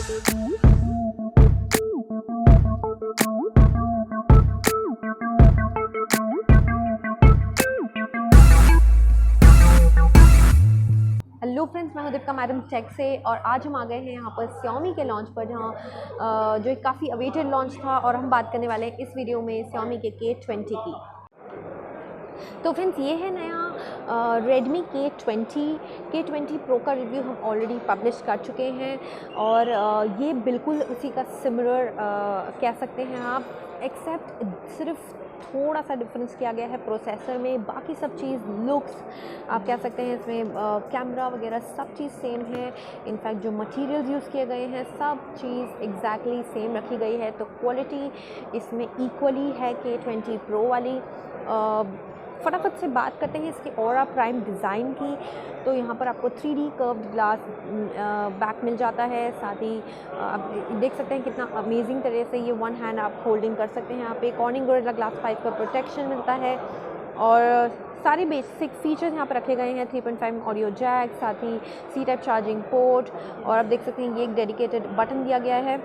Hello friends, मैं हूं Deepika madam take से और आज हम आ गए हैं यहाँ पर Xiaomi के लॉन्च पर, जहाँ जो एक काफ़ी अवेटेड लॉन्च था और हम बात करने वाले हैं इस वीडियो में Xiaomi के K20 की। तो फ्रेंड्स, ये है नया Redmi K20 Pro का रिव्यू हम ऑलरेडी पब्लिश कर चुके हैं और ये बिल्कुल उसी का सिमिलर कह सकते हैं आप, एक्सेप्ट सिर्फ थोड़ा सा डिफरेंस किया गया है प्रोसेसर में। बाकी सब चीज़ लुक्स आप कह सकते हैं, इसमें कैमरा वगैरह सब चीज़ सेम है। इनफैक्ट जो मटेरियल्स यूज़ किए गए हैं सब चीज़ एग्जैक्टली सेम रखी गई है। तो क्वालिटी इसमें इक्वली है K20 Pro वाली। फटाफट से बात करते हैं इसके ऑरा प्राइम डिज़ाइन की। तो यहाँ पर आपको 3D कर्व्ड ग्लास बैक मिल जाता है। साथ ही आप देख सकते हैं कितना अमेजिंग तरह से ये वन हैंड आप होल्डिंग कर सकते हैं। यहाँ पे कॉर्निंग गोरिल्ला ग्लास 5 का प्रोटेक्शन मिलता है और सारी बेसिक फीचर्स यहाँ पर रखे गए हैं। 3.5 ऑडियो जैक, साथ ही सी टाइप चार्जिंग पोर्ट, और आप देख सकते हैं ये एक डेडिकेटेड बटन दिया गया है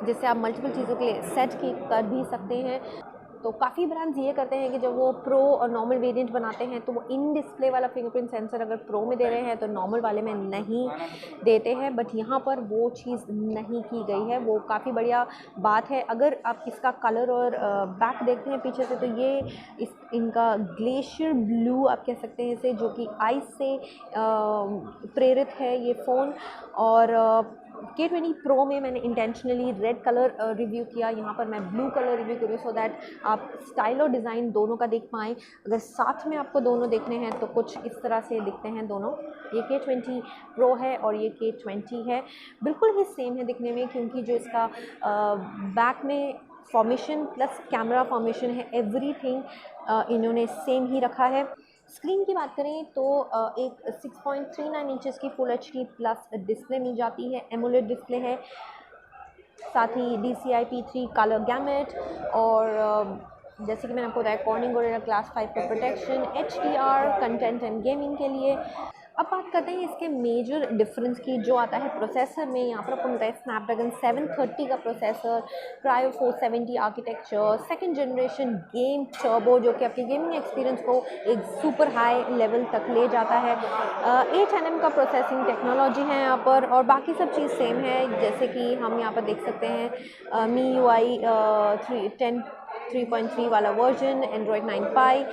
जिससे आप मल्टीपल चीज़ों के लिए सेट कर भी सकते हैं। तो काफ़ी ब्रांड्स ये करते हैं कि जब वो प्रो और नॉर्मल वेरिएंट बनाते हैं तो वो इन डिस्प्ले वाला फिंगरप्रिंट सेंसर अगर प्रो में दे रहे हैं तो नॉर्मल वाले में नहीं देते हैं, बट यहाँ पर वो चीज़ नहीं की गई है। वो काफ़ी बढ़िया बात है। अगर आप इसका कलर और बैक देखते हैं पीछे से, तो ये इनका ग्लेशियर ब्लू आप कह सकते हैं इसे, जो कि आइस से प्रेरित है ये फ़ोन। और K20 Pro में मैंने इंटेंशनली रेड कलर रिव्यू किया, यहाँ पर मैं ब्लू कलर रिव्यू करूँ सो दैट आप स्टाइल और डिज़ाइन दोनों का देख पाएँ। अगर साथ में आपको दोनों देखने हैं तो कुछ इस तरह से दिखते हैं दोनों। ये K20 Pro है और ये K20 है, बिल्कुल ही सेम है दिखने में, क्योंकि जो इसका बैक में फॉर्मेशन प्लस कैमरा फॉर्मेशन है, एवरीथिंग इन्होंने सेम ही रखा है। स्क्रीन की बात करें तो एक 6.39 इंचेस की फुल HD प्लस डिस्प्ले मिल जाती है, एमोलेड डिस्प्ले है। साथ ही DCI P3 कलर गैमेट और जैसे कि मैंने आपको बताया कॉर्निंग गोरिल्ला ग्लास 5 का protection, HDR content and gaming के लिए। अब बात करते हैं इसके मेजर डिफरेंस की जो आता है प्रोसेसर में। यहाँ पर आपको मिलता है स्नैपड्रैगन 730 का processor, cryo 470 architecture, second generation game turbo, जो कि आपके गेमिंग एक्सपीरियंस को एक सुपर हाई लेवल तक ले जाता है। 8nm का प्रोसेसिंग टेक्नोलॉजी है यहाँ पर, और बाकी सब चीज़ सेम है। जैसे कि हम यहाँ पर देख सकते हैं MIUI 3.3 वाला वर्जन, एंड्रॉयड 9 पाई।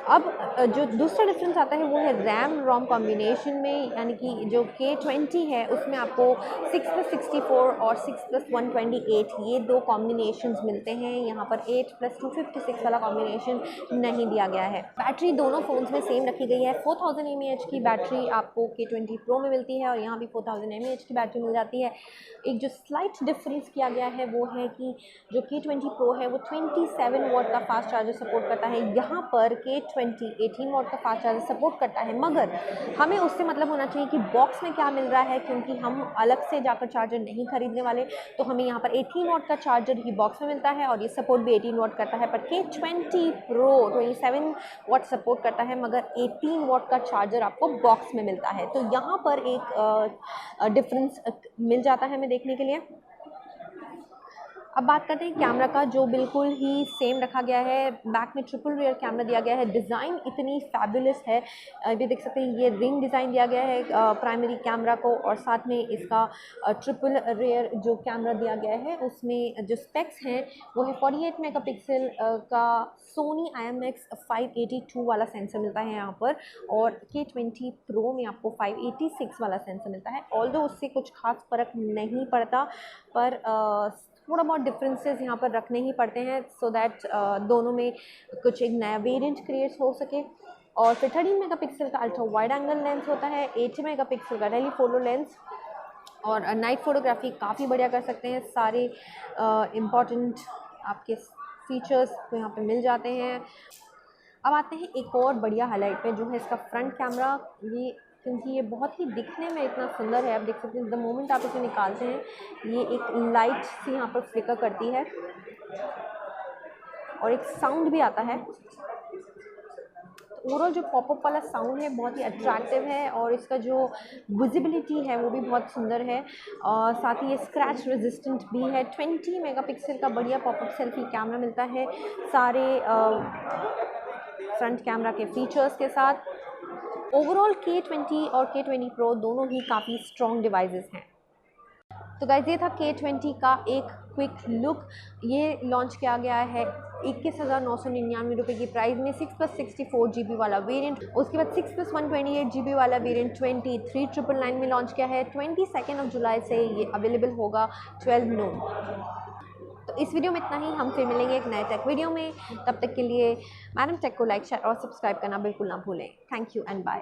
अब जो दूसरा डिफरेंस आता है वो है रैम रोम कॉम्बिनेशन में, यानी कि जो K20 है उसमें आपको 6+64 और 6+128 ये दो कॉम्बिनेशंस मिलते हैं। यहाँ पर 8+256 वाला कॉम्बिनेशन नहीं दिया गया है। बैटरी दोनों फ़ोन्स में सेम रखी गई है। 4000 mAh की बैटरी आपको K20 Pro में मिलती है और यहाँ भी 4000 mAh की बैटरी मिल जाती है। एक जो स्लाइट डिफरेंस किया गया है वो है कि जो K20 Pro है वो 27 वॉट का फास्ट चार्जर सपोर्ट करता है, यहाँ पर K20 18 वॉट का फास्ट चार्जर सपोर्ट करता है। मगर हमें उससे मतलब होना चाहिए कि बॉक्स में क्या मिल रहा है, क्योंकि हम अलग से जाकर चार्जर नहीं खरीदने वाले। तो हमें यहाँ पर 18 वॉट का चार्जर ही बॉक्स में मिलता है और ये सपोर्ट भी 18 वॉट करता है। पर K20 Pro 27 वॉट सपोर्ट करता है, मगर 18 वॉट का चार्जर आपको बॉक्स में मिलता है। तो यहाँ पर एक डिफरेंस मिल जाता है हमें देखने के लिए। अब बात करते हैं कैमरा का, जो बिल्कुल ही सेम रखा गया है। बैक में ट्रिपल रियर कैमरा दिया गया है। डिज़ाइन इतनी फैबुलस है, ये देख सकते हैं ये रिंग डिज़ाइन दिया गया है प्राइमरी कैमरा को, और साथ में इसका ट्रिपल रियर जो कैमरा दिया गया है उसमें जो स्पेक्स हैं वो है 48 मेगापिक्सल का सोनी IMX 582 वाला सेंसर मिलता है यहाँ पर, और K20 Pro में आपको 586 वाला सेंसर मिलता है। ऑल्दो उससे कुछ खास फ़र्क नहीं पड़ता, पर थोड़ा बहुत डिफरेंसेस यहाँ पर रखने ही पड़ते हैं सो दैट दोनों में कुछ एक नया वेरिएंट क्रिएट हो सके। और फिर 13 मेगापिक्सल का अल्ट्रा वाइड एंगल लेंस होता है, 80 मेगापिक्सल का टेलीफोटो लेंस, और नाइट फोटोग्राफी काफ़ी बढ़िया कर सकते हैं। सारे इम्पॉर्टेंट आपके फीचर्स तो यहाँ पे मिल जाते हैं। अब आते हैं एक और बढ़िया हाईलाइट पे, जो है इसका फ्रंट कैमरा। ये क्योंकि ये बहुत ही दिखने में इतना सुंदर है, आप देख सकते हैं द मोमेंट आप इसे निकालते हैं ये एक लाइट सी यहाँ पर फ्लिकर करती है और एक साउंड भी आता है। तो ओवरऑल जो पॉपअप वाला साउंड है बहुत ही अट्रैक्टिव है और इसका जो विजिबिलिटी है वो भी बहुत सुंदर है और साथ ही ये स्क्रैच रेजिस्टेंट भी है। 20 मेगापिक्सल का बढ़िया पॉपअप सेल्फी कैमरा मिलता है सारे फ्रंट कैमरा के फीचर्स के साथ। ओवरऑल K20 और K20 Pro दोनों ही काफ़ी स्ट्रॉन्ग डिवाइसेस हैं। तो गाइस ये था K20 का एक क्विक लुक। ये लॉन्च किया गया है 21,999 रुपये की प्राइस में 6+64 GB वाला वेरिएंट। उसके बाद 6+128 GB वाला वेरिएंट 23,999 में लॉन्च किया है। 22 जुलाई से ये अवेलेबल होगा 12 नून। तो इस वीडियो में इतना ही। हम फिर मिलेंगे एक नए टेक वीडियो में। तब तक के लिए मैडम टेक को लाइक शेयर और सब्सक्राइब करना बिल्कुल ना भूलें। Thank you and bye.